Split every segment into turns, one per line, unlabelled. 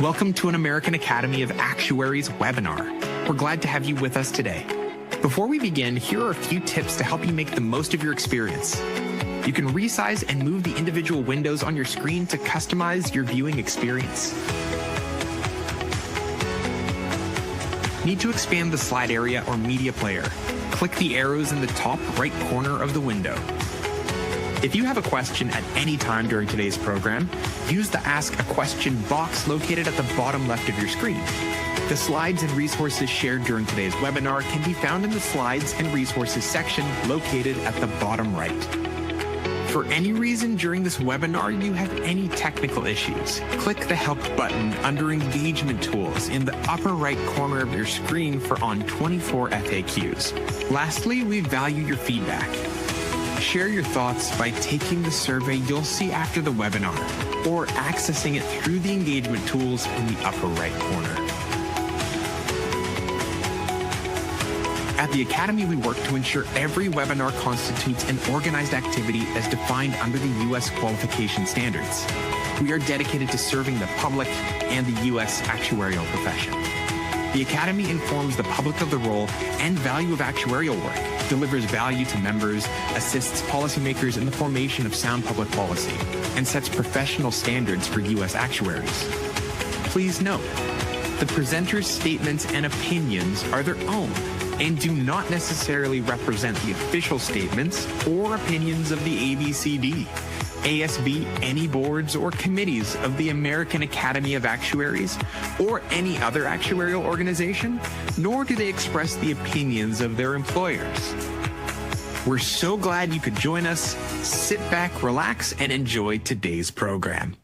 Welcome to an American Academy of Actuaries webinar. We're glad to have you with us today. Before we begin, here are a few tips to help you make the most of your experience. You can resize and move the individual windows on your screen to customize your viewing experience. Need to expand the slide area or media player? Click the arrows in the top right corner of the window. If you have a question at any time during today's program, use the Ask a Question box located at the bottom left of your screen. The slides and resources shared during today's webinar can be found in the Slides and Resources section located at the bottom right. For any reason during this webinar you have any technical issues, click the Help button under Engagement Tools in the upper right corner of your screen for ON24 FAQs. Lastly, we value your feedback. Share your thoughts by taking the survey you'll see after the webinar or accessing it through the engagement tools in the upper right corner. At the Academy, we work to ensure every webinar constitutes an organized activity as defined under the U.S. qualification standards. We are dedicated to serving the public and the U.S. actuarial profession. The Academy informs the public of the role and value of actuarial work, delivers value to members, assists policymakers in the formation of sound public policy, and sets professional standards for U.S. actuaries. Please note, the presenter's statements and opinions are their own and do not necessarily represent the official statements or opinions of the ABCD, ASB, any boards or committees of the American Academy of Actuaries, or any other actuarial organization, nor do they express the opinions of their employers. We're so glad you could join us. Sit back, relax, and enjoy today's program.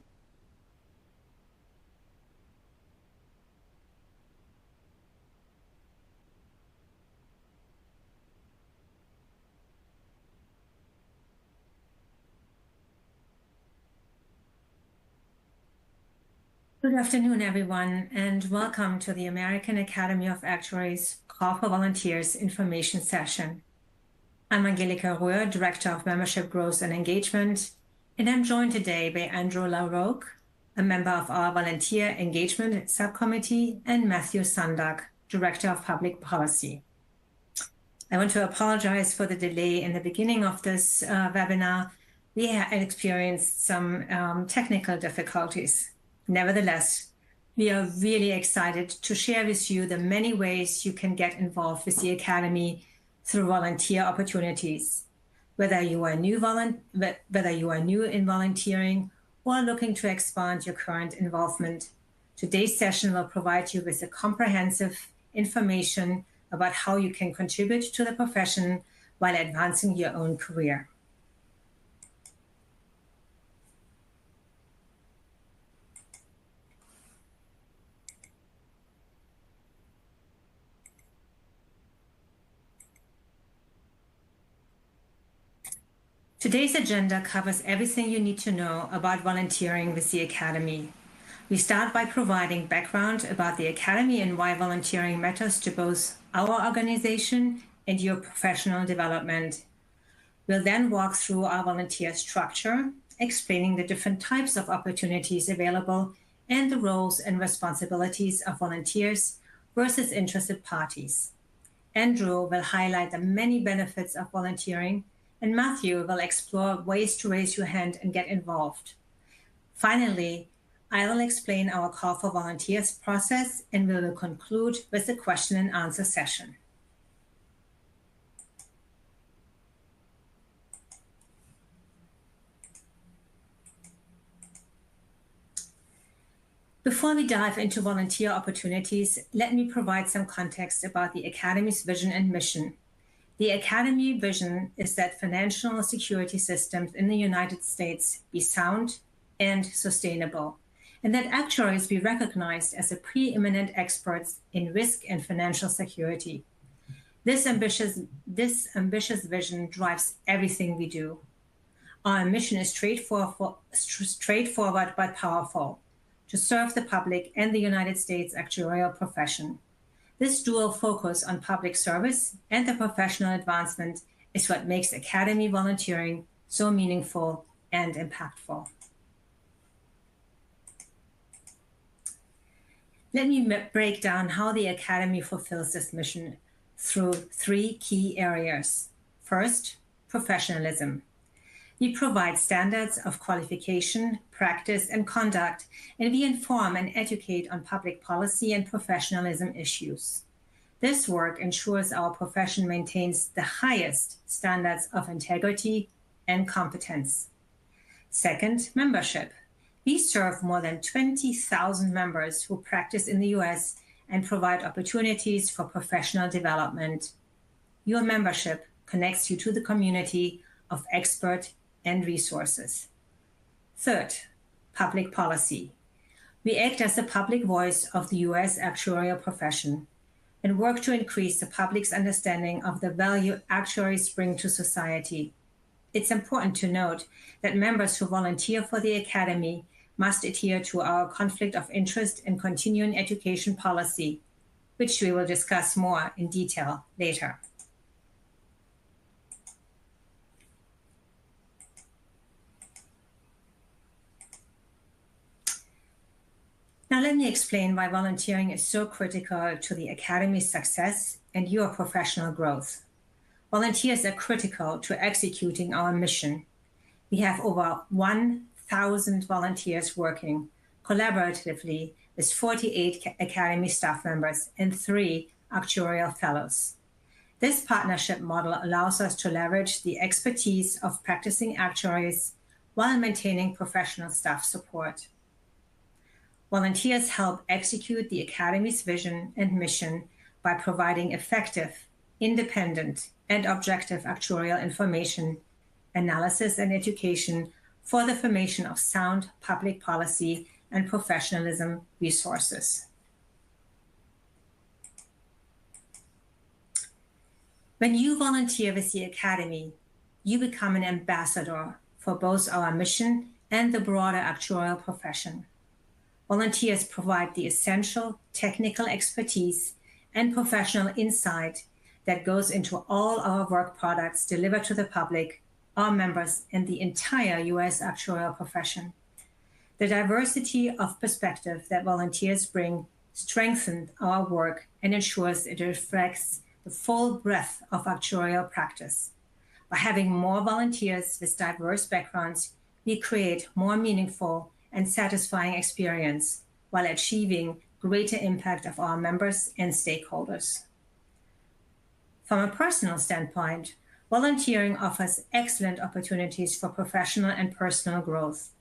Good afternoon, everyone, and welcome to the American Academy of Actuaries Call for Volunteers information session. I'm Angelika Röhr, Director of Membership Growth and Engagement, and I'm joined today by Andrew LaRocque, a member of our Volunteer Engagement Subcommittee, and Matthew Sundak, Director of Public Policy. I want to apologize for the delay in the beginning of this webinar. We had experienced some technical difficulties. Nevertheless, we are really excited to share with you the many ways you can get involved with the Academy through volunteer opportunities. Whether you are new in volunteering or looking to expand your current involvement, today's session will provide you with a comprehensive information about how you can contribute to the profession while advancing your own career. Today's agenda covers everything you need to know about volunteering with the Academy. We start by providing background about the Academy and why volunteering matters to both our organization and your professional development. We'll then walk through our volunteer structure, explaining the different types of opportunities available and the roles and responsibilities of volunteers versus interested parties. Andrew will highlight the many benefits of volunteering, and Matthew will explore ways to raise your hand and get involved. Finally, I will explain our Call for Volunteers process, and we will conclude with a question and answer session. Before we dive into volunteer opportunities, let me provide some context about the Academy's vision and mission. The Academy vision is that financial security systems in the United States be sound and sustainable, and that actuaries be recognized as the preeminent experts in risk and financial security. This ambitious vision drives everything we do. Our mission is straightforward but powerful: to serve the public and the United States actuarial profession. This dual focus on public service and the professional advancement is what makes Academy volunteering so meaningful and impactful. Let me break down how the Academy fulfills this mission through 3 key areas. First, professionalism. We provide standards of qualification, practice, and conduct, and we inform and educate on public policy and professionalism issues. This work ensures our profession maintains the highest standards of integrity and competence. Second, membership. We serve more than 20,000 members who practice in the US and provide opportunities for professional development. Your membership connects you to the community of experts and resources. Third, public policy. We act as the public voice of the US actuarial profession and work to increase the public's understanding of the value actuaries bring to society. It's important to note that members who volunteer for the Academy must adhere to our conflict of interest and continuing education policy, which we will discuss more in detail later. Now let me explain why volunteering is so critical to the Academy's success and your professional growth. Volunteers are critical to executing our mission. We have over 1,000 volunteers working collaboratively with 48 Academy staff members and 3 actuarial fellows. This partnership model allows us to leverage the expertise of practicing actuaries while maintaining professional staff support. Volunteers help execute the Academy's vision and mission by providing effective, independent, and objective actuarial information, analysis, and education for the formation of sound public policy and professionalism resources. When you volunteer with the Academy, you become an ambassador for both our mission and the broader actuarial profession. Volunteers provide the essential technical expertise and professional insight that goes into all our work products delivered to the public, our members, and the entire US actuarial profession. The diversity of perspective that volunteers bring strengthens our work and ensures it reflects the full breadth of actuarial practice. By having more volunteers with diverse backgrounds, we create more meaningful and satisfying experience while achieving greater impact of our members and stakeholders. From a personal standpoint, volunteering offers excellent opportunities for professional and personal growth.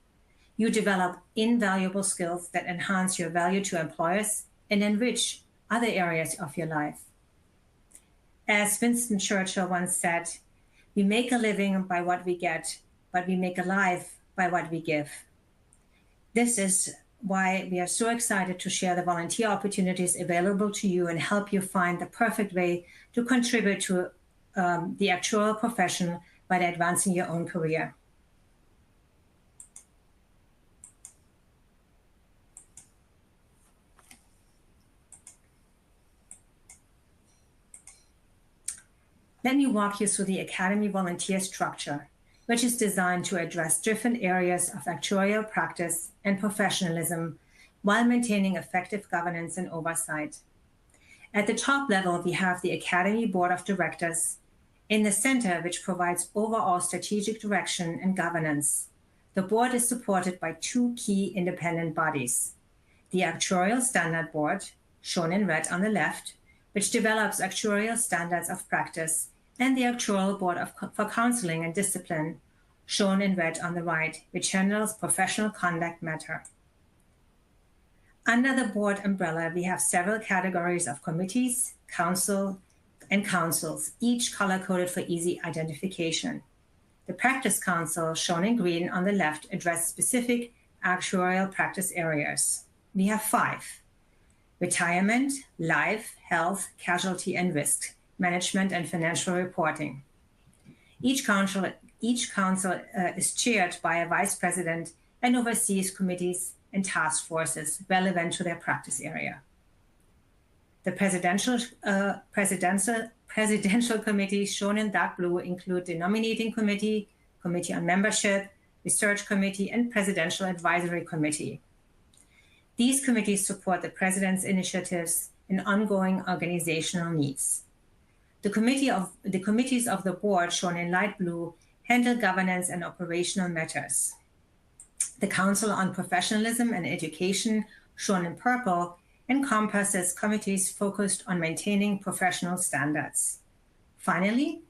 You develop invaluable skills that enhance your value to employers and enrich other areas of your life. As Winston Churchill once said, "We make a living by what we get, but we make a life by what we give." This is why we are so excited to share the volunteer opportunities available to you and help you find the perfect way to contribute to the actuarial profession by advancing your own career. Let me walk you through the Academy volunteer structure, which is designed to address different areas of actuarial practice and professionalism while maintaining effective governance and oversight. At the top level, we have the Academy Board of Directors, in the center, which provides overall strategic direction and governance. The board is supported by 2 key independent bodies: the Actuarial Standard Board, shown in red on the left, which develops actuarial standards of practice, and the Actuarial Board for Counseling and Discipline, shown in red on the right, which handles professional conduct matter. Under the board umbrella, we have several categories of committees, and councils, each color-coded for easy identification. The Practice Council, shown in green on the left, address specific actuarial practice areas. We have 5: retirement, life, health, casualty, and risk, management, and financial reporting. Each council is chaired by a vice president and oversees committees and task forces relevant to their practice area. The presidential committees shown in dark blue include the Nominating Committee, Committee on Membership, Research Committee, and Presidential Advisory Committee. These committees support the President's initiatives and ongoing organizational needs. The committees of the board, shown in light blue, handle governance and operational matters. The Council on Professionalism and Education, shown in purple, encompasses committees focused on maintaining professional standards. Finally,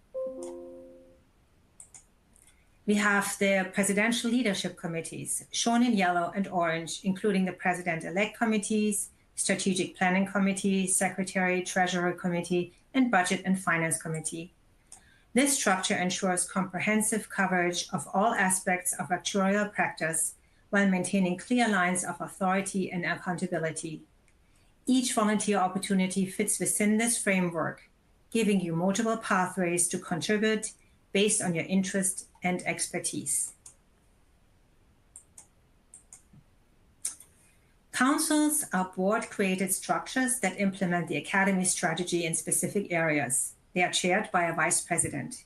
we have the Presidential Leadership Committees, shown in yellow and orange, including the President-elect Committees, Strategic Planning Committee, Secretary, Treasurer Committee, and Budget and Finance Committee. This structure ensures comprehensive coverage of all aspects of actuarial practice while maintaining clear lines of authority and accountability. Each volunteer opportunity fits within this framework, giving you multiple pathways to contribute based on your interest and expertise. Councils are board-created structures that implement the Academy's strategy in specific areas. They are chaired by a vice president.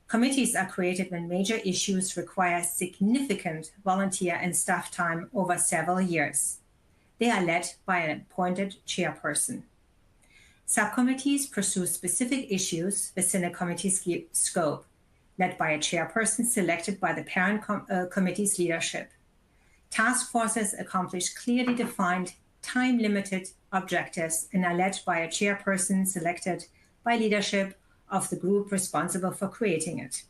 Committees are created when major issues require significant volunteer and staff time over several years. They are led by an appointed chairperson. Subcommittees pursue specific issues within a committee's scope, led by a chairperson selected by the parent committee's leadership. Task forces accomplish clearly defined, time-limited objectives and are led by a chairperson selected by leadership of the group responsible for creating it.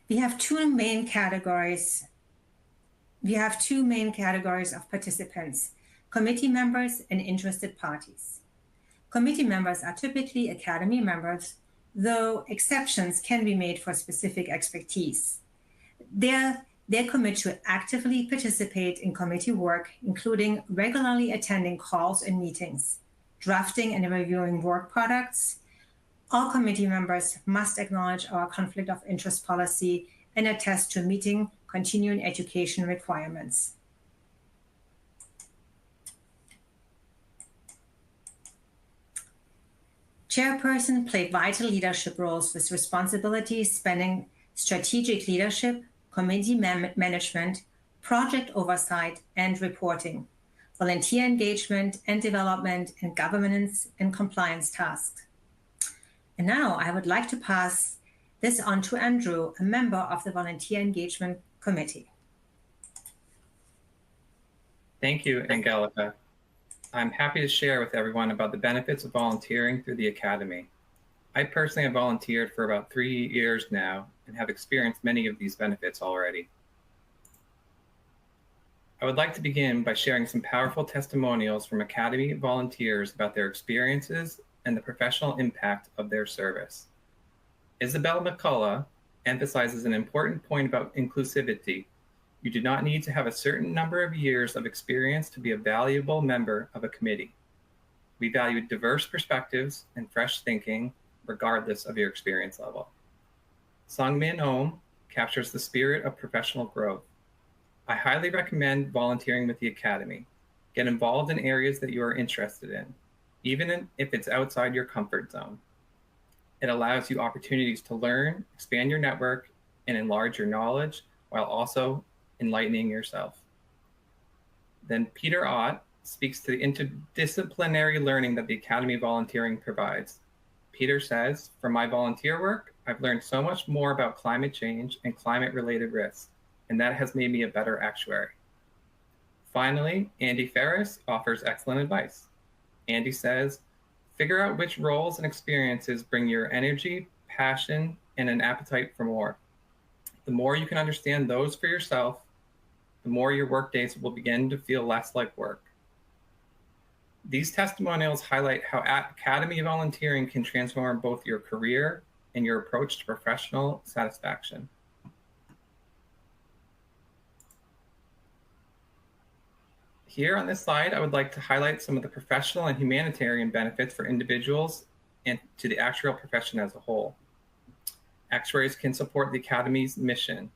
We have two main categories of participants: committee members and interested parties. Committee members are typically Academy members, though exceptions can be made for specific expertise. They commit to actively participate in committee work, including regularly attending calls and meetings, drafting and reviewing work products. All committee members must acknowledge our conflict of interest policy and attest to meeting continuing education requirements. Chairpersons play vital leadership roles with responsibilities spanning strategic leadership, committee management, project oversight, and reporting, volunteer engagement and development, and governance and compliance tasks. And now I would like to pass this on to Andrew, a member of the Volunteer Engagement Committee.
Thank you, Angelica. I'm happy to share with everyone about the benefits of volunteering through the Academy. I personally have volunteered for about 3 years now and have experienced many of these benefits already. I would like to begin by sharing some powerful testimonials from Academy volunteers about their experiences and the professional impact of their service. Isabel McCullough emphasizes an important point about inclusivity. You do not need to have a certain number of years of experience to be a valuable member of a committee. We value diverse perspectives and fresh thinking, regardless of your experience level. Sungmin Ohm captures the spirit of professional growth. I highly recommend volunteering with the Academy. Get involved in areas that you are interested in, even if it's outside your comfort zone. It allows you opportunities to learn, expand your network, and enlarge your knowledge while also enlightening yourself. Then Peter Ott speaks to the interdisciplinary learning that the Academy volunteering provides. Peter says, "For my volunteer work, I've learned so much more about climate change and climate-related risks, and that has made me a better actuary." Finally, Andy Ferris offers excellent advice. Andy says, "Figure out which roles and experiences bring your energy, passion, and an appetite for more. The more you can understand those for yourself, the more your work days will begin to feel less like work." These testimonials highlight how Academy volunteering can transform both your career and your approach to professional satisfaction. Here on this slide, I would like to highlight some of the professional and humanitarian benefits for individuals and to the actuarial profession as a whole. Actuaries can support the Academy's mission.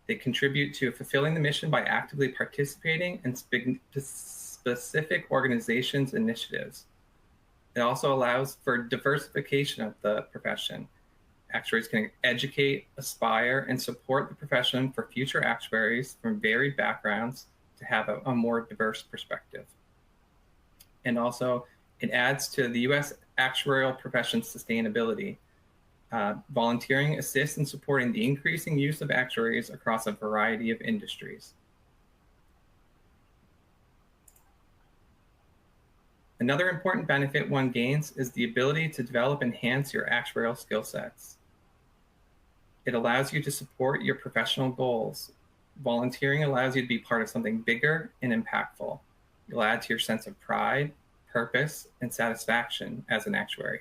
They contribute to fulfilling the mission by actively participating in specific organizations' initiatives. It also allows for diversification of the profession. Actuaries can educate, aspire, and support the profession for future actuaries from varied backgrounds to have a more diverse perspective. And also, it adds to the U.S. actuarial profession's sustainability. Volunteering assists in supporting the increasing use of actuaries across a variety of industries. Another important benefit one gains is the ability to develop and enhance your actuarial skill sets. It allows you to support your professional goals. Volunteering allows you to be part of something bigger and impactful. You'll add to your sense of pride, purpose, and satisfaction as an actuary.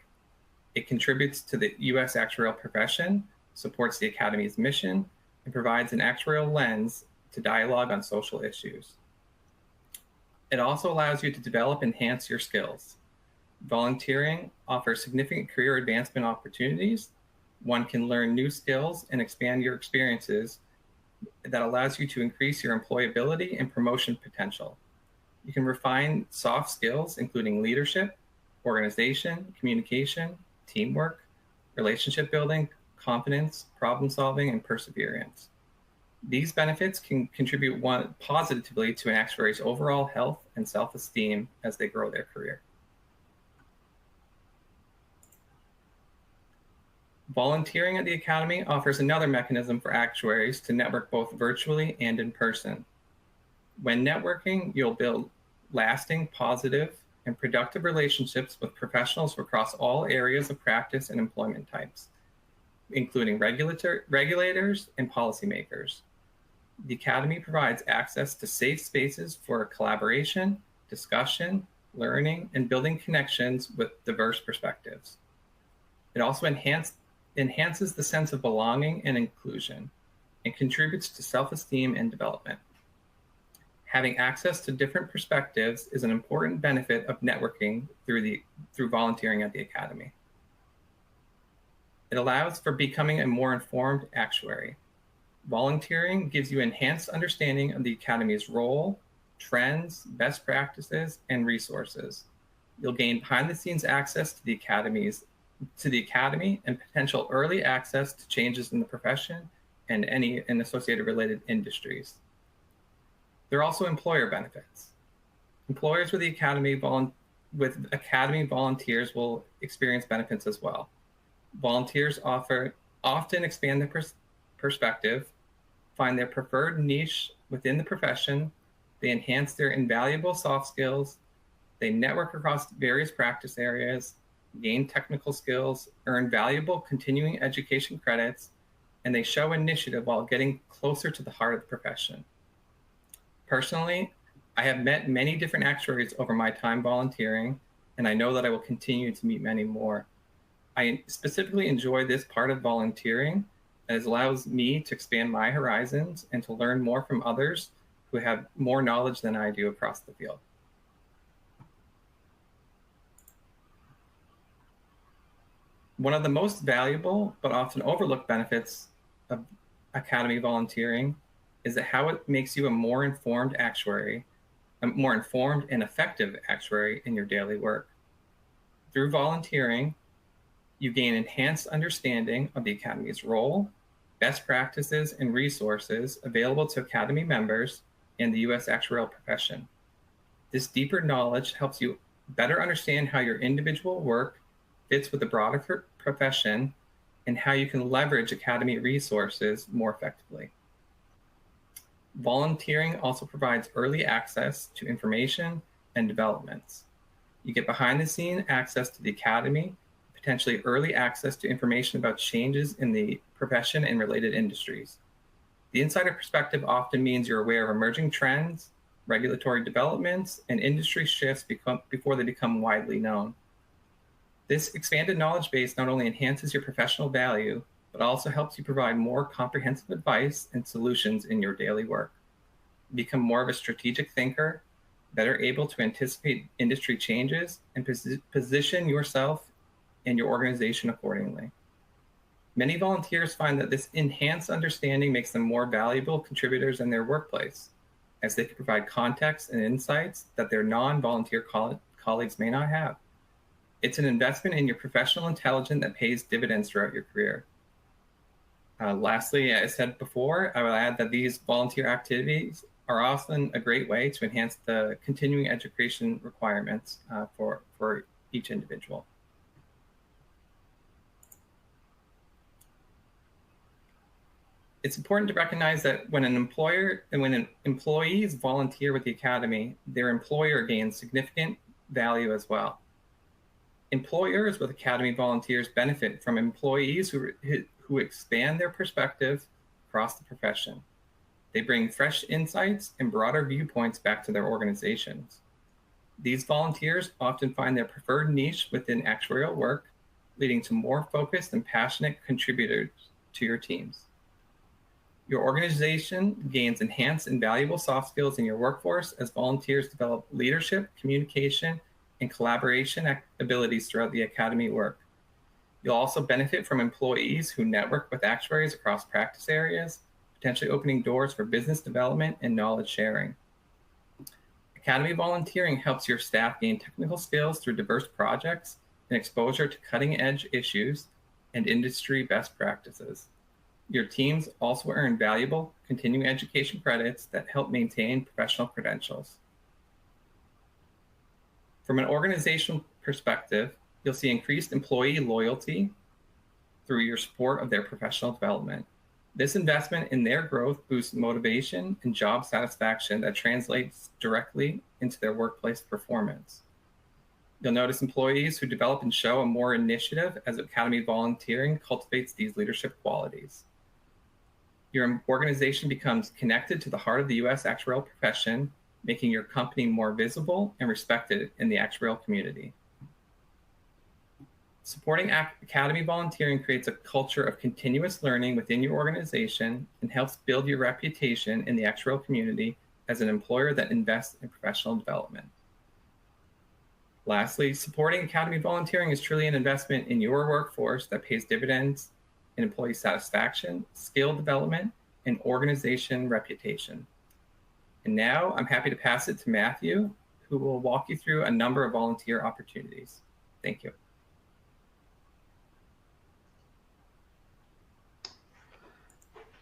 It contributes to the U.S. actuarial profession, supports the Academy's mission, and provides an actuarial lens to dialogue on social issues. It also allows you to develop and enhance your skills. Volunteering offers significant career advancement opportunities. One can learn new skills and expand your experiences that allows you to increase your employability and promotion potential. You can refine soft skills, including leadership, organization, communication, teamwork, relationship building, confidence, problem solving, and perseverance. These benefits can contribute positively to an actuary's overall health and self-esteem as they grow their career. Volunteering at the Academy offers another mechanism for actuaries to network both virtually and in person. When networking, you'll build lasting, positive, and productive relationships with professionals across all areas of practice and employment types, including regulators and policymakers. The Academy provides access to safe spaces for collaboration, discussion, learning, and building connections with diverse perspectives. It also enhances the sense of belonging and inclusion and contributes to self-esteem and development. Having access to different perspectives is an important benefit of networking through volunteering at the Academy. It allows for becoming a more informed actuary. Volunteering gives you enhanced understanding of the Academy's role, trends, best practices, and resources. You'll gain behind-the-scenes access to the Academy and potential early access to changes in the profession and associated related industries. There are also employer benefits. Employers with the Academy volunteers will experience benefits as well. Volunteers often expand their perspective, find their preferred niche within the profession, they enhance their invaluable soft skills, they network across various practice areas, gain technical skills, earn valuable continuing education credits, and they show initiative while getting closer to the heart of the profession. Personally, I have met many different actuaries over my time volunteering, and I know that I will continue to meet many more. I specifically enjoy this part of volunteering as it allows me to expand my horizons and to learn more from others who have more knowledge than I do across the field. One of the most valuable but often overlooked benefits of Academy volunteering is that how it makes you a more informed actuary, a more informed and effective actuary in your daily work. Through volunteering, you gain enhanced understanding of the Academy's role, best practices, and resources available to Academy members and the U.S. actuarial profession. This deeper knowledge helps you better understand how your individual work fits with the broader profession and how you can leverage Academy resources more effectively. Volunteering also provides early access to information and developments. You get behind-the-scenes access to the Academy, potentially early access to information about changes in the profession and related industries. The insider perspective often means you're aware of emerging trends, regulatory developments, and industry shifts before they become widely known. This expanded knowledge base not only enhances your professional value, but also helps you provide more comprehensive advice and solutions in your daily work. You become more of a strategic thinker, better able to anticipate industry changes, and position yourself and your organization accordingly. Many volunteers find that this enhanced understanding makes them more valuable contributors in their workplace, as they can provide context and insights that their non-volunteer colleagues may not have. It's an investment in your professional intelligence that pays dividends throughout your career. Lastly, as I said before, I will add that these volunteer activities are often a great way to enhance the continuing education requirements for each individual. It's important to recognize that when employees volunteer with the Academy, their employer gains significant value as well. Employers with Academy volunteers benefit from employees who expand their perspective across the profession. They bring fresh insights and broader viewpoints back to their organizations. These volunteers often find their preferred niche within actuarial work, leading to more focused and passionate contributors to your teams. Your organization gains enhanced and valuable soft skills in your workforce as volunteers develop leadership, communication, and collaboration abilities throughout the Academy work. You'll also benefit from employees who network with actuaries across practice areas, potentially opening doors for business development and knowledge sharing. Academy volunteering helps your staff gain technical skills through diverse projects and exposure to cutting-edge issues and industry best practices. Your teams also earn valuable continuing education credits that help maintain professional credentials. From an organizational perspective, you'll see increased employee loyalty through your support of their professional development. This investment in their growth boosts motivation and job satisfaction that translates directly into their workplace performance. You'll notice employees who develop and show a more initiative as Academy volunteering cultivates these leadership qualities. Your organization becomes connected to the heart of the U.S. actuarial profession, making your company more visible and respected in the actuarial community. Supporting Academy volunteering creates a culture of continuous learning within your organization and helps build your reputation in the actuarial community as an employer that invests in professional development. Lastly, supporting Academy volunteering is truly an investment in your workforce that pays dividends in employee satisfaction, skill development, and organization reputation. And now I'm happy to pass it to Matthew, who will walk you through a number of volunteer opportunities. Thank you.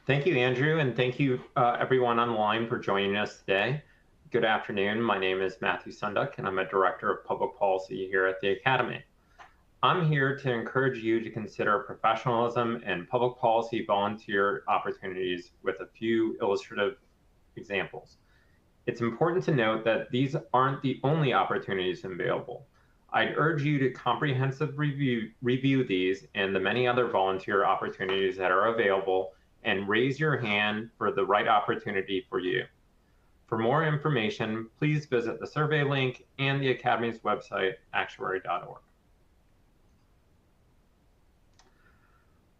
Thank you, Andrew, and thank you everyone online for joining us today. Good afternoon. My name is Matthew Sunduk, and I'm a Director of Public Policy here at the Academy. I'm here to encourage you to consider professionalism and public policy volunteer opportunities with a few illustrative examples. It's important to note that these aren't the only opportunities available. I'd urge you to comprehensively review these and the many other volunteer opportunities that are available and raise your hand for the right opportunity for you. For more information, please visit the survey link and the Academy's website, actuary.org.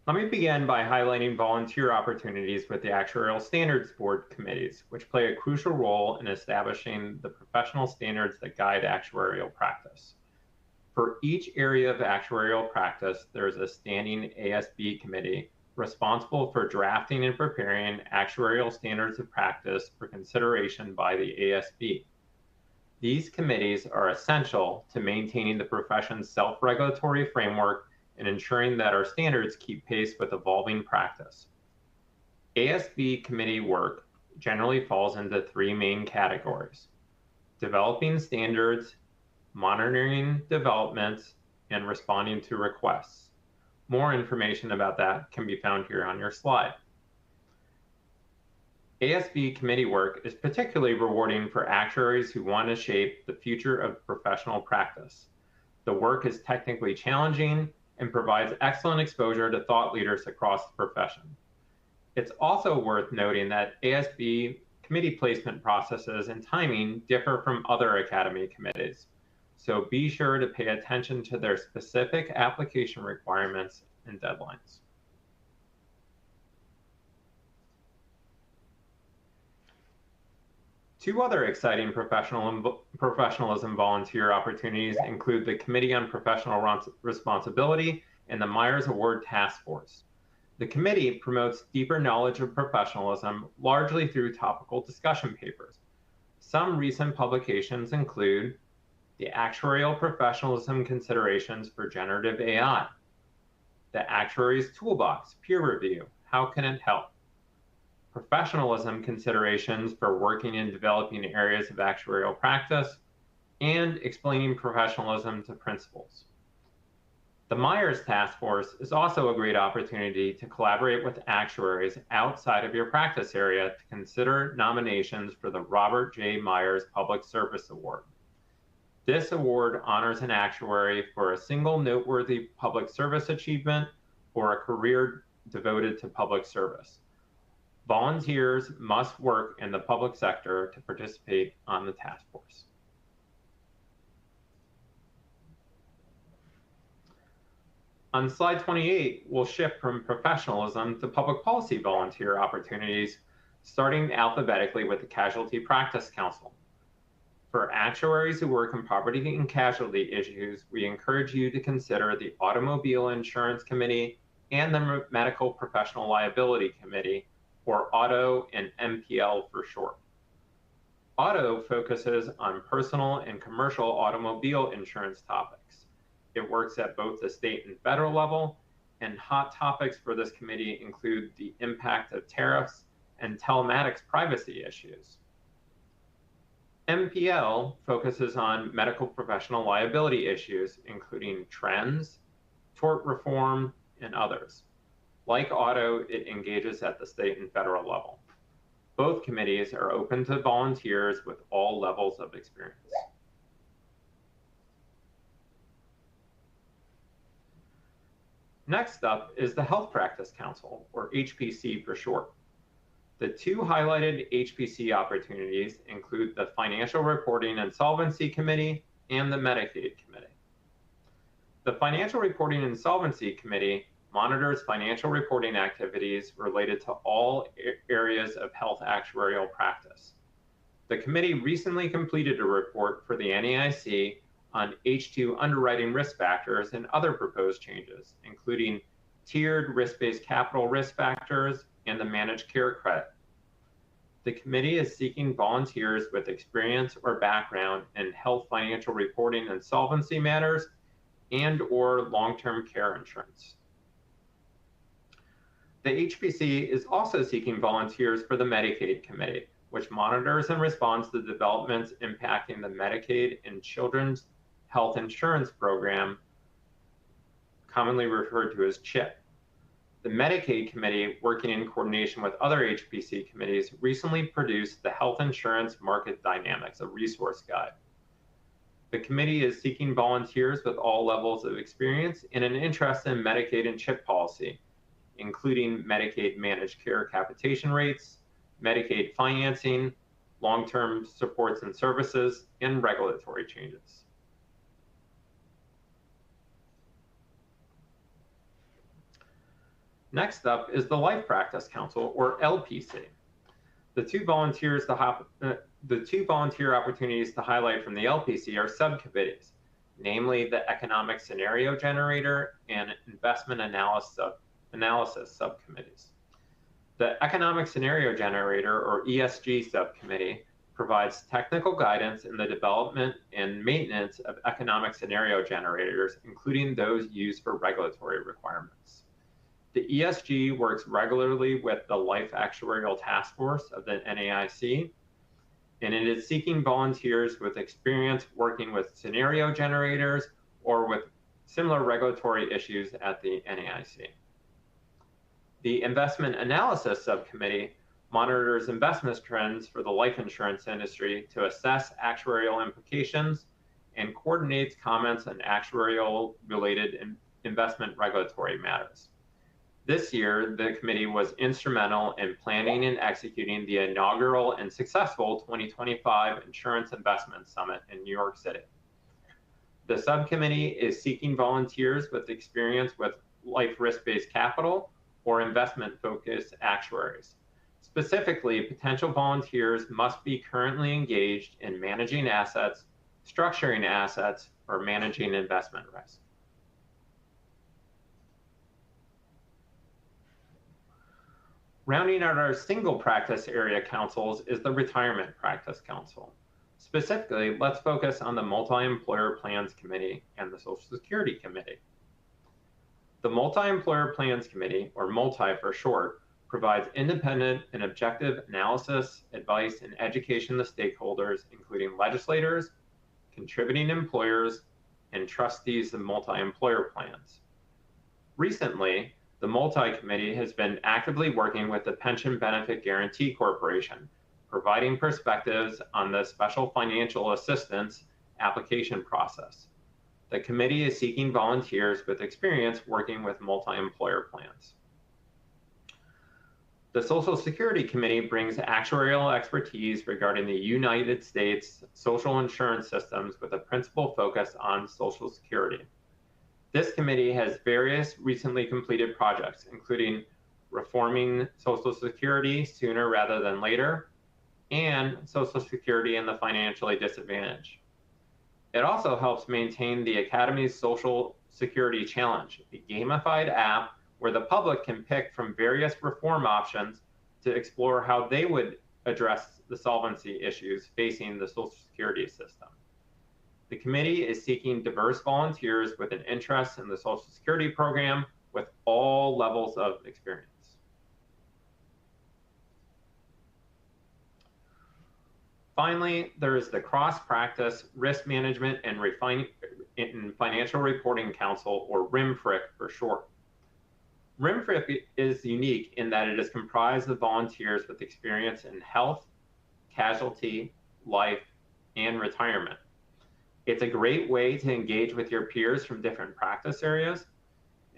Let me begin by highlighting volunteer opportunities with the Actuarial Standards Board committees, which play a crucial role in establishing the professional standards that guide actuarial practice. For each area of actuarial practice, there is a standing ASB committee responsible for drafting and preparing actuarial standards of practice for consideration by the ASB. These committees are essential to maintaining the profession's self-regulatory framework and ensuring that our standards keep pace with evolving practice. ASB committee work generally falls into three main categories: developing standards, monitoring developments, and responding to requests. More information about that can be found here on your slide. ASB committee work is particularly rewarding for actuaries who want to shape the future of professional practice. The work is technically challenging and provides excellent exposure to thought leaders across the profession. It's also worth noting that ASB committee placement processes and timing differ from other Academy committees, so be sure to pay attention to their specific application requirements and deadlines. Two other exciting professionalism volunteer opportunities include the Committee on Professional Responsibility and the Myers Award Task Force. The committee promotes deeper knowledge of professionalism largely through topical discussion papers. Some recent publications include the Actuarial Professionalism Considerations for Generative AI, the Actuary's Toolbox Peer Review, how can it help? Professionalism considerations for working in developing areas of actuarial practice, and explaining professionalism to principals. The Myers Task Force is also a great opportunity to collaborate with actuaries outside of your practice area to consider nominations for the Robert J. Myers Public Service Award. This award honors an actuary for a single noteworthy public service achievement or a career devoted to public service. Volunteers must work in the public sector to participate on the task force. On slide 28, we'll shift from professionalism to public policy volunteer opportunities, starting alphabetically with the Casualty Practice Council. For actuaries who work in property and casualty issues, we encourage you to consider the Automobile Insurance Committee and the Medical Professional Liability Committee, or AUTO and MPL for short. AUTO focuses on personal and commercial automobile insurance topics. It works at both the state and federal level, and hot topics for this committee include the impact of tariffs and telematics privacy issues. MPL focuses on medical professional liability issues, including trends, tort reform, and others. Like AUTO, it engages at the state and federal level. Both committees are open to volunteers with all levels of experience. Next up is the Health Practice Council, or HPC for short. The two highlighted HPC opportunities include the Financial Reporting and Solvency Committee and the Medicaid Committee. The Financial Reporting and Solvency Committee monitors financial reporting activities related to all areas of health actuarial practice. The committee recently completed a report for the NAIC on H2 underwriting risk factors and other proposed changes, including tiered risk-based capital risk factors and the managed care credit. The committee is seeking volunteers with experience or background in health financial reporting and solvency matters and/or long-term care insurance. The HPC is also seeking volunteers for the Medicaid Committee, which monitors and responds to developments impacting the Medicaid and Children's Health Insurance Program, commonly referred to as CHIP. The Medicaid Committee, working in coordination with other HPC committees, recently produced the Health Insurance Market Dynamics, a resource guide. The committee is seeking volunteers with all levels of experience and an interest in Medicaid and CHIP policy, including Medicaid managed care capitation rates, Medicaid financing, long-term supports and services, and regulatory changes. Next up is the Life Practice Council, or LPC. The two volunteer opportunities to highlight from the LPC are subcommittees, namely the Economic Scenario Generator and Investment Analysis subcommittees. The Economic Scenario Generator, or ESG subcommittee, provides technical guidance in the development and maintenance of economic scenario generators, including those used for regulatory requirements. The ESG works regularly with the Life Actuarial Task Force of the NAIC, and it is seeking volunteers with experience working with scenario generators or with similar regulatory issues at the NAIC. The Investment Analysis Subcommittee monitors investment trends for the life insurance industry to assess actuarial implications and coordinates comments on actuarial-related investment regulatory matters. This year, the committee was instrumental in planning and executing the inaugural and successful 2025 Insurance Investment Summit in New York City. The subcommittee is seeking volunteers with experience with life risk-based capital or investment-focused actuaries. Specifically, potential volunteers must be currently engaged in managing assets, structuring assets, or managing investment risk. Rounding out our single practice area councils is the Retirement Practice Council. Specifically, let's focus on the Multi-Employer Plans Committee and the Social Security Committee. The Multi-Employer Plans Committee, or MULTI for short, provides independent and objective analysis, advice, and education to stakeholders, including legislators, contributing employers, and trustees of multi-employer plans. Recently, the Multi-Committee has been actively working with the Pension Benefit Guaranty Corporation, providing perspectives on the special financial assistance application process. The committee is seeking volunteers with experience working with multi-employer plans. The Social Security Committee brings actuarial expertise regarding the United States social insurance systems with a principal focus on Social Security. This committee has various recently completed projects, including reforming Social Security sooner rather than later, and Social Security and the financially disadvantaged. It also helps maintain the Academy's Social Security Challenge, a gamified app where the public can pick from various reform options to explore how they would address the solvency issues facing the Social Security system. The committee is seeking diverse volunteers with an interest in the Social Security program with all levels of experience. Finally, there is the Cross-Practice Risk Management and Financial Reporting Council, or RIMFRIC for short. RIMFRIC is unique in that it is comprised of volunteers with experience in health, casualty, life, and retirement. It's a great way to engage with your peers from different practice areas.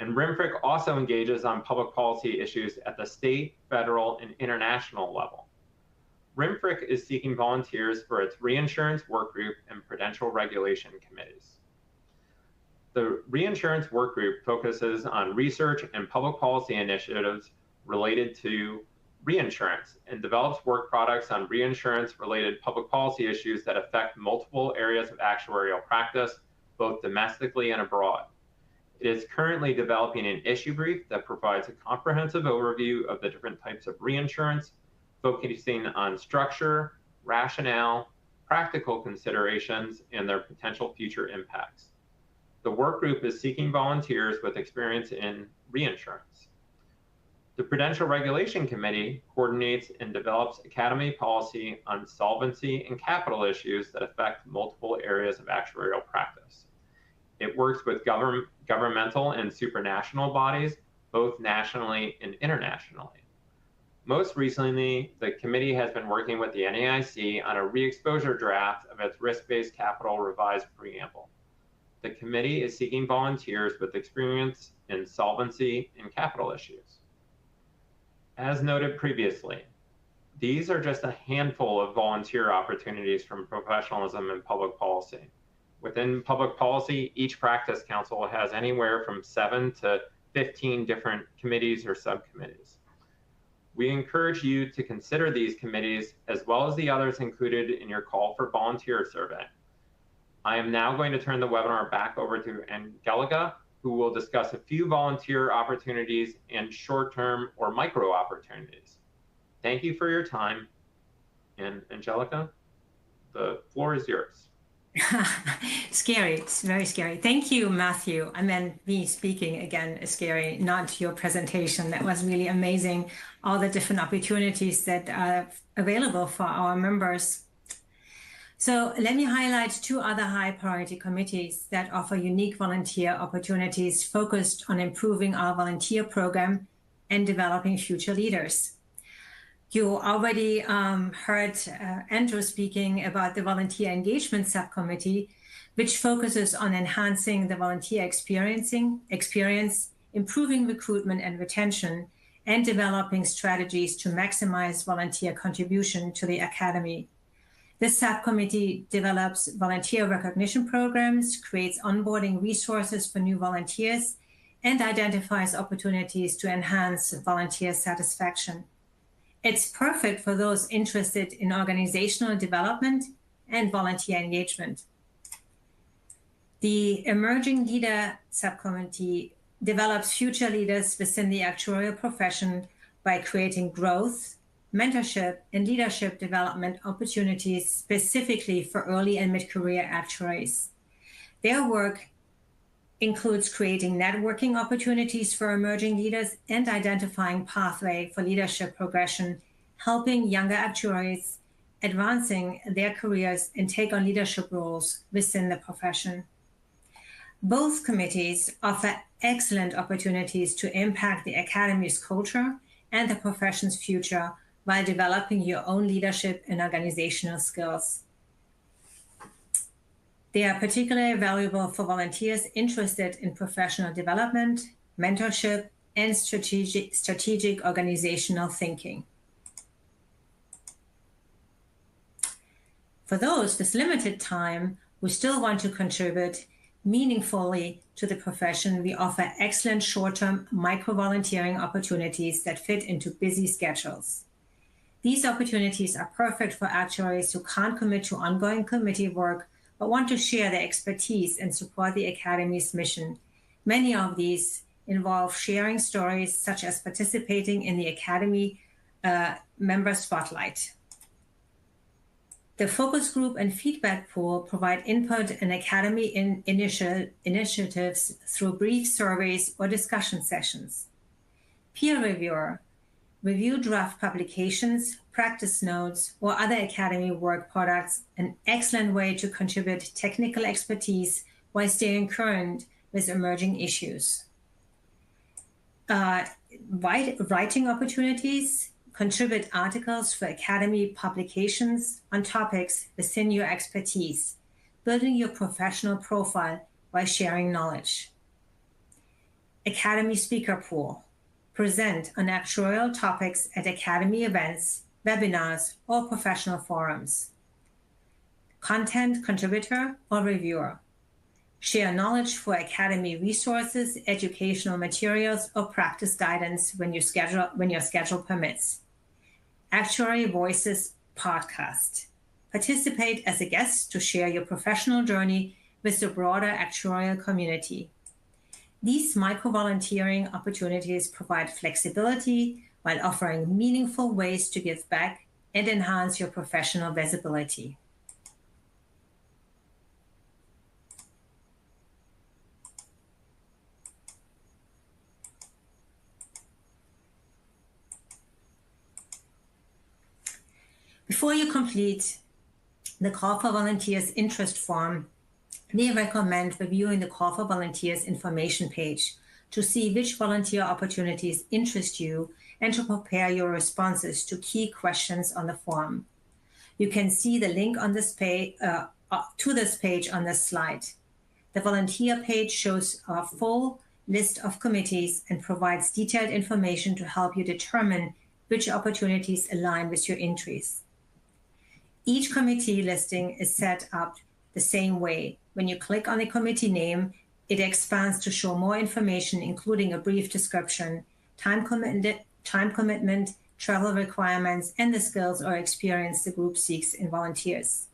And RIMFRIC also engages on public policy issues at the state, federal, and international level. RIMFRIC is seeking volunteers for its reinsurance work group and prudential regulation committees. The reinsurance work group focuses on research and public policy initiatives related to reinsurance and develops work products on reinsurance-related public policy issues that affect multiple areas of actuarial practice, both domestically and abroad. It is currently developing an issue brief that provides a comprehensive overview of the different types of reinsurance, focusing on structure, rationale, practical considerations, and their potential future impacts. The work group is seeking volunteers with experience in reinsurance. The Prudential Regulation Committee coordinates and develops Academy policy on solvency and capital issues that affect multiple areas of actuarial practice. It works with governmental and supranational bodies, both nationally and internationally. Most recently, the committee has been working with the NAIC on a re-exposure draft of its risk-based capital revised preamble. The committee is seeking volunteers with experience in solvency and capital issues. As noted previously, these are just a handful of volunteer opportunities from professionalism and public policy. Within public policy, each practice council has anywhere from 7 to 15 different committees or subcommittees. We encourage you to consider these committees as well as the others included in your call for volunteer survey. I am now going to turn the webinar back over to Angelica, who will discuss a few volunteer opportunities and short-term or micro opportunities. Thank you for your time. And Angelica, the floor is yours.
Scary, it's very scary. Thank you, Matthew. I meant me speaking again is scary, not your presentation. That was really amazing. All the different opportunities that are available for our members. So let me highlight 2 other high priority committees that offer unique volunteer opportunities focused on improving our volunteer program and developing future leaders. You already heard Andrew speaking about the Volunteer Engagement Subcommittee, which focuses on enhancing the volunteer experience, improving recruitment and retention, and developing strategies to maximize volunteer contribution to the Academy. This subcommittee develops volunteer recognition programs, creates onboarding resources for new volunteers, and identifies opportunities to enhance volunteer satisfaction. It's perfect for those interested in organizational development and volunteer engagement. The Emerging Leader Subcommittee develops future leaders within the actuarial profession by creating growth, mentorship, and leadership development opportunities specifically for early and mid-career actuaries. Their work includes creating networking opportunities for emerging leaders and identifying pathway for leadership progression, helping younger actuaries advancing their careers and take on leadership roles within the profession. Both committees offer excellent opportunities to impact the Academy's culture and the profession's future while developing your own leadership and organizational skills. They are particularly valuable for volunteers interested in professional development, mentorship, and strategic organizational thinking. For those with limited time who still want to contribute meaningfully to the profession, we offer excellent short-term micro-volunteering opportunities that fit into busy schedules. These opportunities are perfect for actuaries who can't commit to ongoing committee work but want to share their expertise and support the Academy's mission. Many of these involve sharing stories, such as participating in the Academy Member Spotlight. The focus group and feedback pool provide input and Academy initiatives through brief surveys or discussion sessions. Peer reviewer, review draft publications, practice notes, or other Academy work products, an excellent way to contribute technical expertise while staying current with emerging issues. Writing opportunities, contribute articles for Academy publications on topics within your expertise, building your professional profile while sharing knowledge. Academy speaker pool, present on actuarial topics at Academy events, webinars, or professional forums. Content contributor or reviewer, share knowledge for Academy resources, educational materials, or practice guidance when your schedule permits. Actuary Voices podcast, participate as a guest to share your professional journey with the broader actuarial community. These micro-volunteering opportunities provide flexibility while offering meaningful ways to give back and enhance your professional visibility. Before you complete the Call for Volunteers interest form, we recommend reviewing the Call for Volunteers information page to see which volunteer opportunities interest you and to prepare your responses to key questions on the form. You can see the link on this page, to this page on this slide. The volunteer page shows a full list of committees and provides detailed information to help you determine which opportunities align with your interests. Each committee listing is set up the same way. When you click on the committee name, it expands to show more information, including a brief description, time commitment, travel requirements, and the skills or experience the group seeks in volunteers.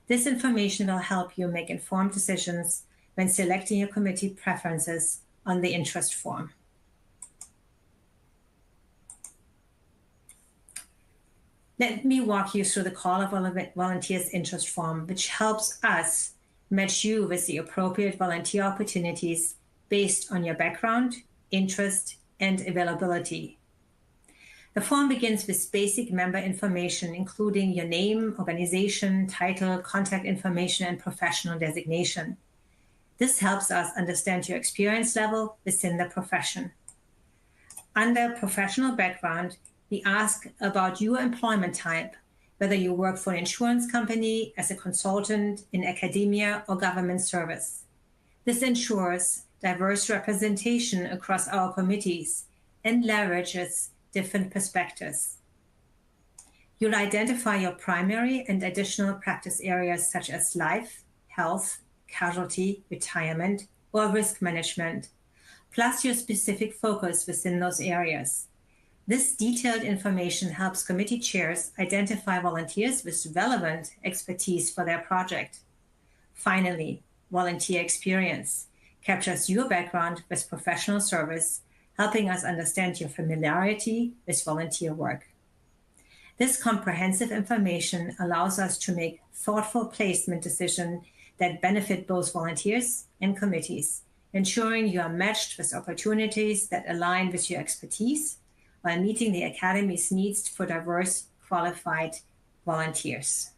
This information will help you make informed decisions when selecting your committee preferences on the interest form. Let me walk you through the Call of Volunteers interest form, which helps us match you with the appropriate volunteer opportunities based on your background, interest, and availability. The form begins with basic member information, including your name, organization, title, contact information, and professional designation. This helps us understand your experience level within the profession. Under professional background, we ask about your employment type, whether you work for an insurance company, as a consultant, in academia, or government service. This ensures diverse representation across our committees and leverages different perspectives. You'll identify your primary and additional practice areas such as life, health, casualty, retirement, or risk management, plus your specific focus within those areas. This detailed information helps committee chairs identify volunteers with relevant expertise for their project. Finally, volunteer experience captures your background with professional service, helping us understand your familiarity with volunteer work. This comprehensive information allows us to make thoughtful placement decisions that benefit both volunteers and committees, ensuring you are matched with opportunities that align with your expertise while meeting the Academy's needs for diverse, qualified volunteers.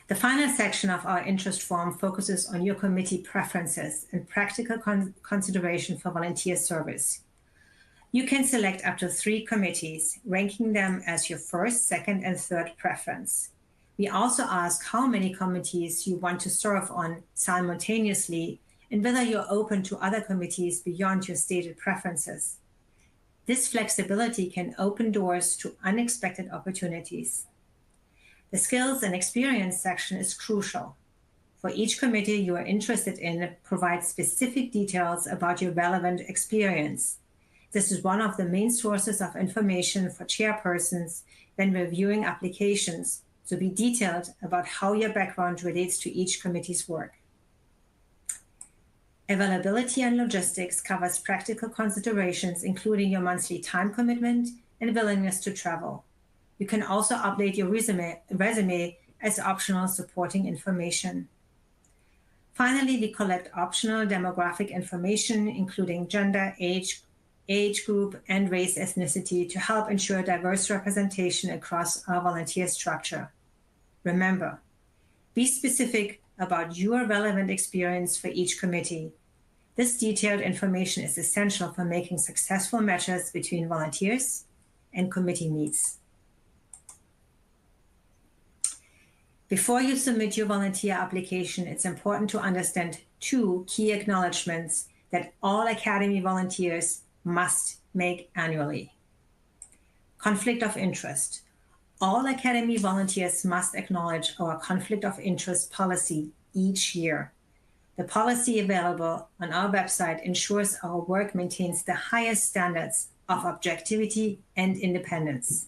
The final section of our interest form focuses on your committee preferences and practical consideration for volunteer service. You can select up to 3 committees, ranking them as your first, second, and third preference. We also ask how many committees you want to serve on simultaneously and whether you're open to other committees beyond your stated preferences. This flexibility can open doors to unexpected opportunities. The skills and experience section is crucial. For each committee you are interested in, provide specific details about your relevant experience. This is one of the main sources of information for chairpersons when reviewing applications, so be detailed about how your background relates to each committee's work. Availability and logistics covers practical considerations, including your monthly time commitment and willingness to travel. You can also update your resume as optional supporting information. Finally, we collect optional demographic information, including gender, age group, and race ethnicity to help ensure diverse representation across our volunteer structure. Remember, be specific about your relevant experience for each committee. This detailed information is essential for making successful matches between volunteers and committee needs. Before you submit your volunteer application, it's important to understand 2 key acknowledgments that all Academy volunteers must make annually. Conflict of interest. All Academy volunteers must acknowledge our conflict of interest policy each year. The policy available on our website ensures our work maintains the highest standards of objectivity and independence.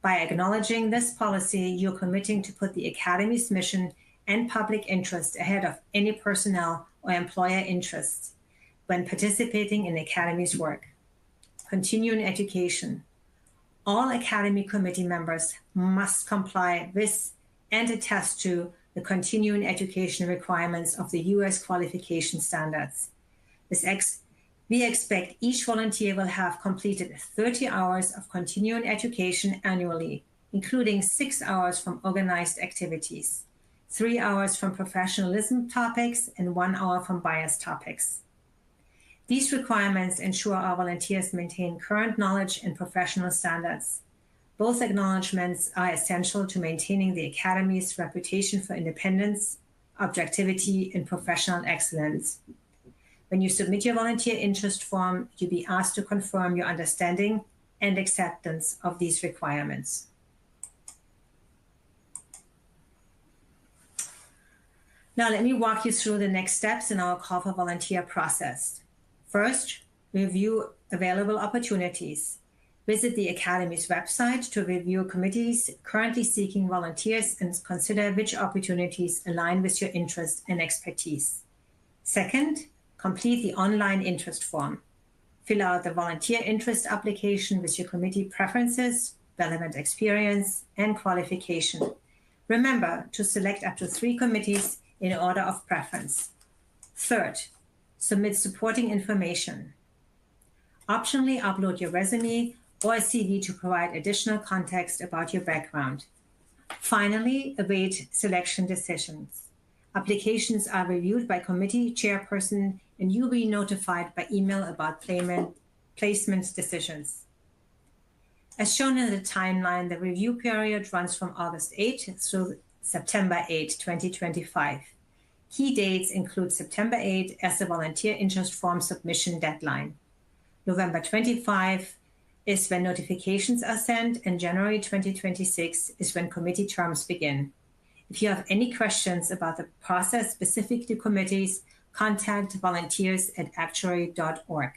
By acknowledging this policy, you're committing to put the Academy's mission and public interest ahead of any personnel or employer interests when participating in Academy's work. Continuing education. All Academy committee members must comply with and attest to the continuing education requirements of the U.S. qualification standards. We expect each volunteer will have completed 30 hours of continuing education annually, including 6 hours from organized activities, 3 hours from professionalism topics, and 1 hour from bias topics. These requirements ensure our volunteers maintain current knowledge and professional standards. Both acknowledgements are essential to maintaining the Academy's reputation for independence, objectivity, and professional excellence. When you submit your volunteer interest form, you'll be asked to confirm your understanding and acceptance of these requirements. Now, let me walk you through the next steps in our call for volunteer process. First, review available opportunities. Visit the Academy's website to review committees currently seeking volunteers and consider which opportunities align with your interest and expertise. Second, complete the online interest form. Fill out the volunteer interest application with your committee preferences, relevant experience, and qualification. Remember to select up to 3 committees in order of preference. Third, submit supporting information. Optionally, upload your resume or a CV to provide additional context about your background. Finally, await selection decisions. Applications are reviewed by committee chairperson, and you'll be notified by email about placement decisions. As shown in the timeline, the review period runs from August 8 through September 8, 2025. Key dates include September 8 as the volunteer interest form submission deadline. November 25 is when notifications are sent, and January 2026 is when committee terms begin. If you have any questions about the process specific to committees, contact volunteers@actuary.org.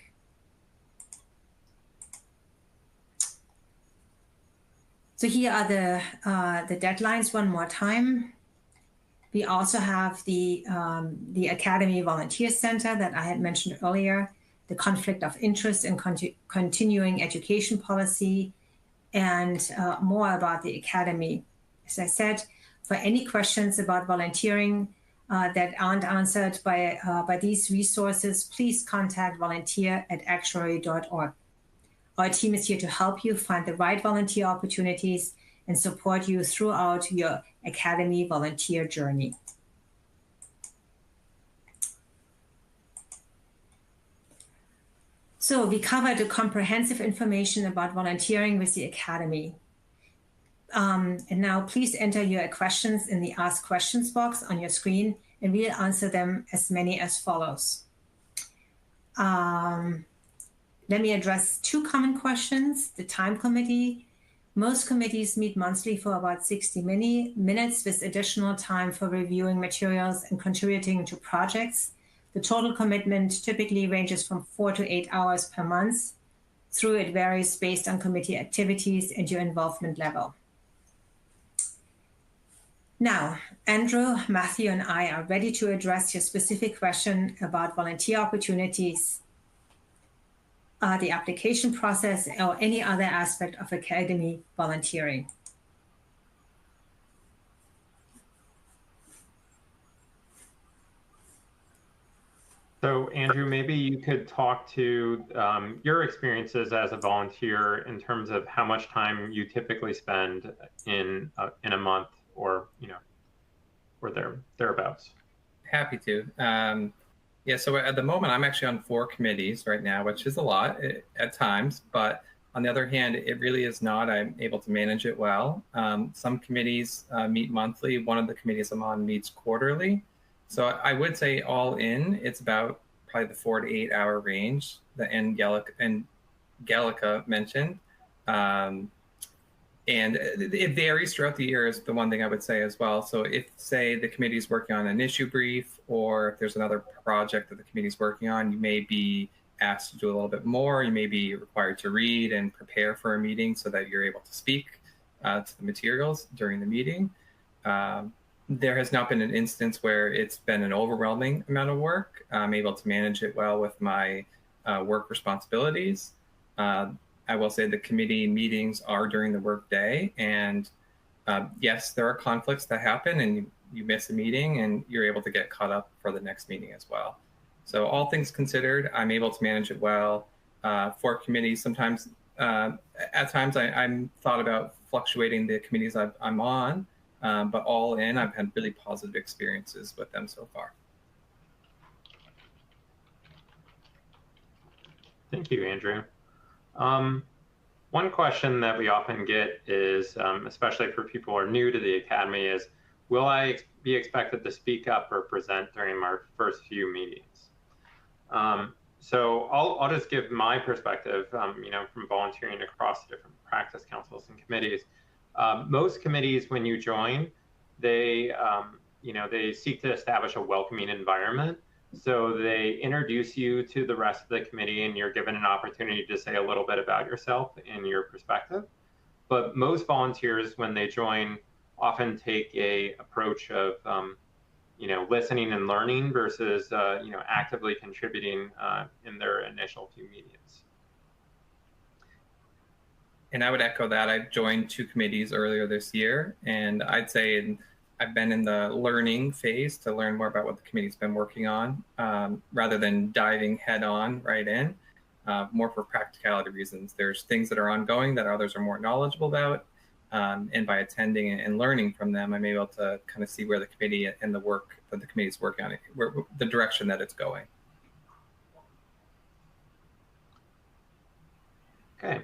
So here are the deadlines one more time. We also have the Academy Volunteer Center that I had mentioned earlier, the conflict of interest and continuing education policy, and more about the Academy. As I said, for any questions about volunteering, that aren't answered by these resources, please contact volunteer@actuary.org. Our team is here to help you find the right volunteer opportunities and support you throughout your Academy volunteer journey. So we covered the comprehensive information about volunteering with the Academy. And now please enter your questions in the Ask Questions box on your screen, and we'll answer them as many as follows. Let me address two common questions. The time committee. Most committees meet monthly for about 60 minutes with additional time for reviewing materials and contributing to projects. The total commitment typically ranges from 4 to 8 hours per month. Though it varies based on committee activities and your involvement level. Now, Andrew, Matthew, and I are ready to address your specific question about volunteer opportunities, the application process, or any other aspect of Academy volunteering.
So, Andrew, maybe you could talk to your experiences as a volunteer in terms of how much time you typically spend in a month, or or thereabouts.
Happy to. Yeah, so at the moment, I'm actually on 4 committees right now, which is a lot at times. But on the other hand, it really is not. I'm able to manage it well. Some committees meet monthly. One of the committees I'm on meets quarterly. So I would say all in, it's about probably the 4 to 8 hour range that Angelica mentioned. And it varies throughout the year is the one thing I would say as well. So if, say, the committee is working on an issue brief, or if there's another project that the committee is working on, you may be asked to do a little bit more. You may be required to read and prepare for a meeting so that you're able to speak to the materials during the meeting. There has not been an instance where it's been an overwhelming amount of work. I'm able to manage it well with my work responsibilities. I will say the committee meetings are during the work day, and yes, there are conflicts that happen, and you miss a meeting and you're able to get caught up for the next meeting as well. So all things considered, I'm able to manage it well. For committees, sometimes, at times I'm thought about fluctuating the committees I'm on, but all in, I've had really positive experiences with them so far.
Thank you, Andrew. One question that we often get is, especially for people who are new to the Academy, is, will I be expected to speak up or present during our first few meetings? So I'll just give my perspective, from volunteering across different practice councils and committees. Most committees, when you join, they seek to establish a welcoming environment. So they introduce you to the rest of the committee, and you're given an opportunity to say a little bit about yourself and your perspective. But most volunteers, when they join, often take a approach of, listening and learning versus, actively contributing in their initial few meetings.
And I would echo that. I joined 2 committees earlier this year, and I'd say I've been in the learning phase to learn more about what the committee's been working on, rather than diving head on right in, more for practicality reasons. There's things that are ongoing that others are more knowledgeable about, and by attending and learning from them, I'm able to kind of see where the committee and the work that the committee is working on, the direction that it's going.
Okay,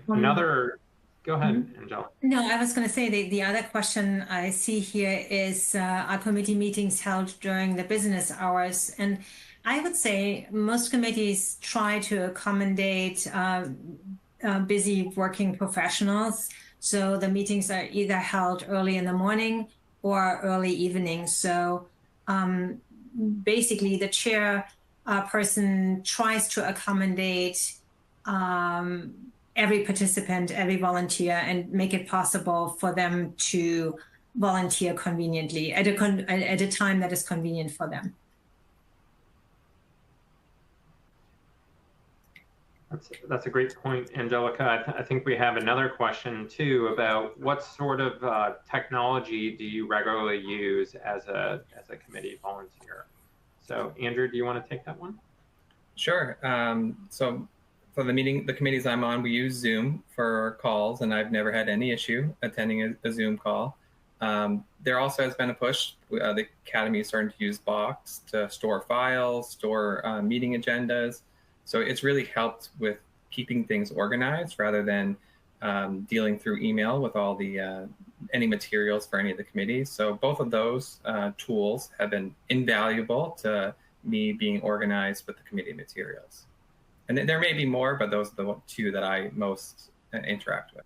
go ahead, Angela.
No, I was going to say the other question I see here is, are committee meetings held during the business hours? And I would say most committees try to accommodate busy working professionals. So the meetings are either held early in the morning or early evening. So basically the chair person tries to accommodate every participant, every volunteer, and make it possible for them to volunteer conveniently at a time that is convenient for them.
That's a great point, Angelica. I think we have another question too about what sort of technology do you regularly use as a committee volunteer? So Andrew, do you want to take that one?
Sure. So for the committees I'm on, we use Zoom for calls, and I've never had any issue attending a Zoom call. There also has been a push. The Academy is starting to use Box to store files, store meeting agendas. So it's really helped with keeping things organized rather than dealing through email with all the any materials for any of the committees. So both of those tools have been invaluable to me being organized with the committee materials. And there may be more, but those are the two that I most interact with.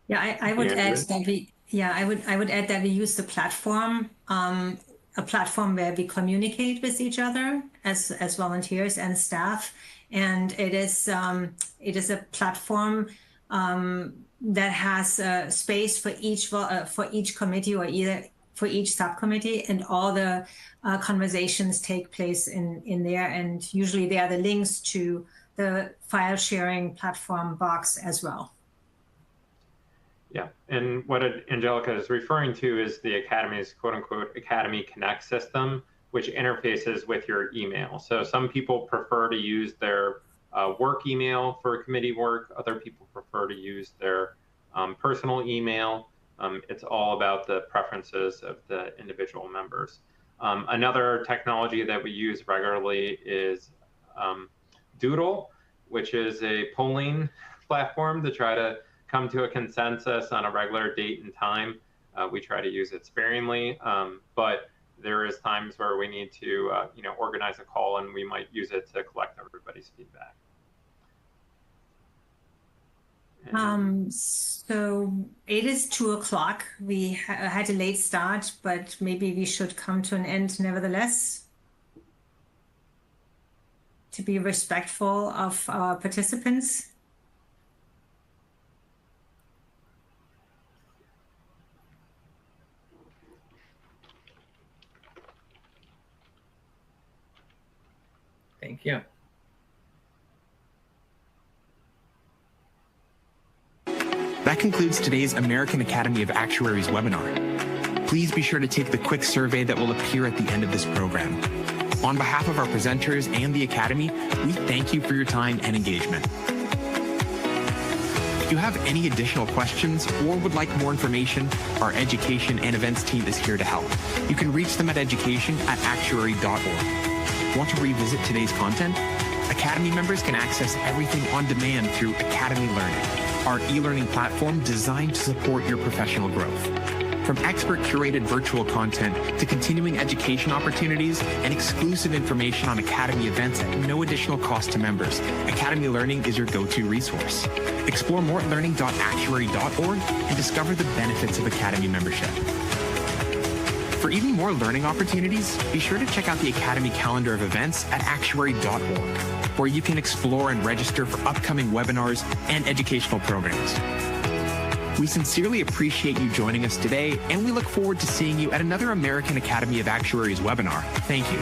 Yeah, I would add that I would add that we use the platform, a platform where we communicate with each other as volunteers and staff, and it is a platform that has a space for each committee or either for each subcommittee, and all the conversations take place in there, and usually there are the links to the file sharing platform Box as well.
Yeah, and what Angelica is referring to is the Academy's quote-unquote Academy Connect system, which interfaces with your email. So some people prefer to use their work email for committee work. Other people prefer to use their personal email. It's all about the preferences of the individual members. Another technology that we use regularly is Doodle, which is a polling platform to try to come to a consensus on a regular date and time. We try to use it sparingly, but there is times where we need to organize a call, and we might use it to collect everybody's feedback.
So it is 2:00. We had a late start, but maybe we should come to an end nevertheless, to be respectful of our participants.
Thank you.
That concludes today's American Academy of Actuaries webinar. Please be sure to take the quick survey that will appear at the end of this program. On behalf of our presenters and the Academy, we thank you for your time and engagement. If you have any additional questions or would like more information, our education and events team is here to help. You can reach them at education@actuary.org. Want to revisit today's content? Academy members can access everything on demand through Academy Learning, our e-learning platform designed to support your professional growth. From expert-curated virtual content to continuing education opportunities and exclusive information on Academy events at no additional cost to members, Academy Learning is your go-to resource. Explore more at learning.actuary.org and discover the benefits of Academy membership. For even more learning opportunities, be sure to check out the Academy calendar of events at actuary.org, where you can explore and register for upcoming webinars and educational programs. We sincerely appreciate you joining us today, and we look forward to seeing you at another American Academy of Actuaries webinar. Thank you.